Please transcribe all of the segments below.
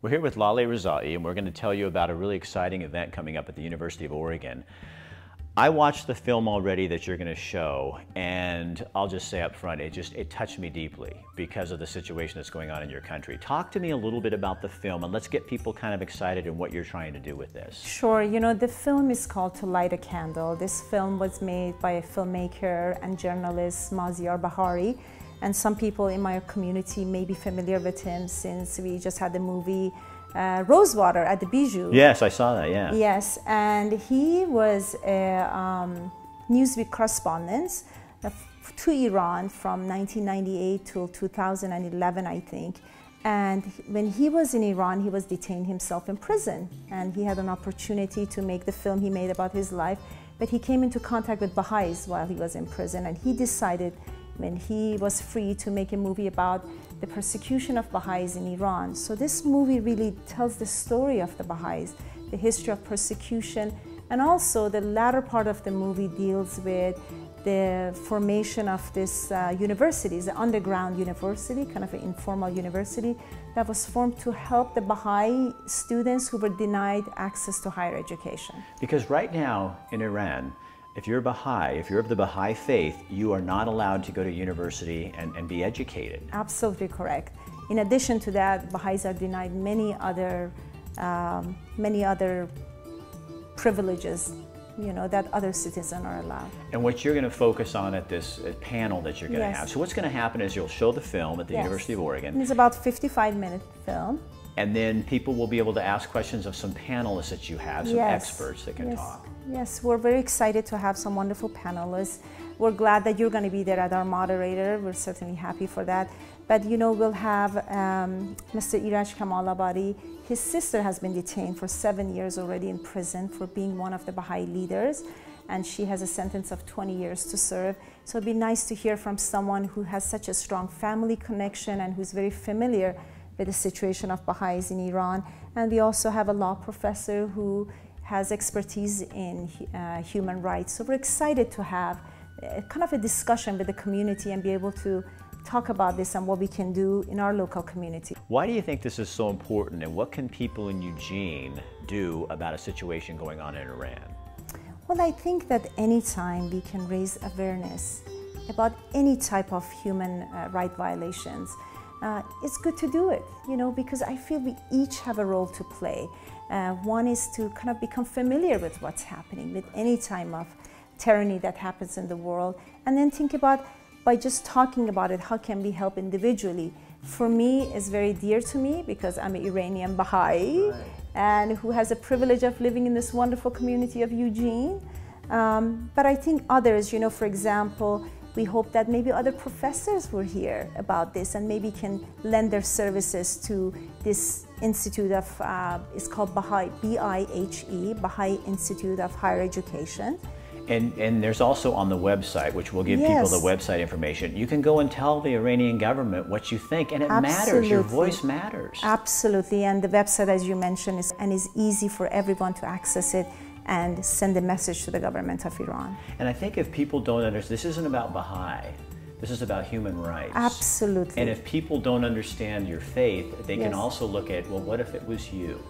We're here with Lale Rezai, and we're going to tell you about a really exciting event coming up at the University of Oregon. I watched the film already that you're going to show, and I'll just say up front, it touched me deeply because of the situation that's going on in your country. Talk to me a little bit about the film, and let's get people kind of excited in what you're trying to do with this. Sure. You know, the film is called To Light a Candle. This film was made by a filmmaker and journalist, Bahai. And some people in my community may be familiar with him since we just had the movie Rosewater at the Bijou. Yes, I saw that, yeah. Yes, and he was a Newsweek correspondent to Iran from 1998 till 2011, I think. And when he was in Iran, he was detained himself in prison. And he had an opportunity to make the film he made about his life. But he came into contact with Baha'is while he was in prison, and he decided when he was free to make a movie about the persecution of Baha'is in Iran. So this movie really tells the story of the Baha'is, the history of persecution, and also the latter part of the movie deals with the formation of this university, the underground university, kind of an informal university that was formed to help the Baha'i students who were denied access to higher education. Because right now in Iran, if you're Baha'i, if you're of the Baha'i faith, you are not allowed to go to university and be educated. Absolutely correct. In addition to that, Baha'is are denied many other privileges, you know, that other citizens are allowed. And what you're going to focus on at this panel that you're going to have. So what's going to happen is you'll show the film at the University of Oregon. It's about a 55-minute film. And then people will be able to ask questions of some panelists that you have, some experts that can talk. Yes, we're very excited to have some wonderful panelists. We're glad that you're going to be there as our moderator. We're certainly happy for that. But you know, we'll have Mr. Iraj Kamalabadi. His sister has been detained for 7 years already in prison for being one of the Baha'i leaders, and she has a sentence of 20 years to serve. So it'd be nice to hear from someone who has such a strong family connection and who's very familiar with the situation of Baha'is in Iran. And we also have a law professor who has expertise in human rights. So we're excited to have kind of a discussion with the community and be able to talk about this and what we can do in our local community. Why do you think this is so important, and what can people in Eugene do about a situation going on in Iran? Well, I think that anytime we can raise awareness about any type of human right violations, it's good to do it, you know, because I feel we each have a role to play. One is to kind of become familiar with what's happening with any time of tyranny that happens in the world, and then think about, by just talking about it, how can we help individually? For me, it's very dear to me because I'm an Iranian Baha'i and who has a privilege of living in this wonderful community of Eugene. But I think others, you know, for example, we hope that maybe other professors will hear about this and maybe can lend their services to this institute of, it's called Bahai, B-I-H-E, Bahai Institute of Higher Education. And there's also on the website, which will give people the website information, you can go and tell the Iranian government what you think, and it matters, your voice matters. Absolutely, and the website, as you mentioned, is easy for everyone to access it and send a message to the government of Iran. And I think if people don't understand, this isn't about Baha'i, this is about human rights. Absolutely. And if people don't understand your faith, they can also look at, well, what if it was you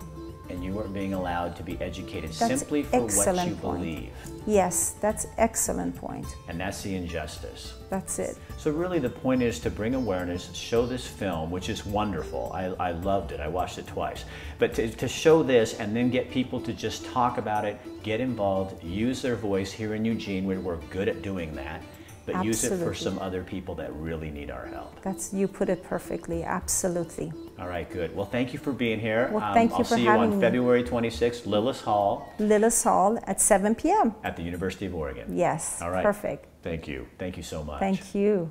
and you weren't being allowed to be educated simply for what you believe? Yes, that's excellent point. And that's the injustice. That's it. So really the point is to bring awareness, show this film, which is wonderful. I loved it. I watched it twice. But to show this and then get people to just talk about it, get involved, use their voice here in Eugene, where we're good at doing that, but use it for some other people that really need our help. You put it perfectly, absolutely. All right, good. Well, thank you for being here. Well, thank you for having me. I'll see you on February 26th, Lillis Hall. Lillis Hall at 7 p.m. At the University of Oregon. Yes, all right. Perfect. Thank you. Thank you so much. Thank you.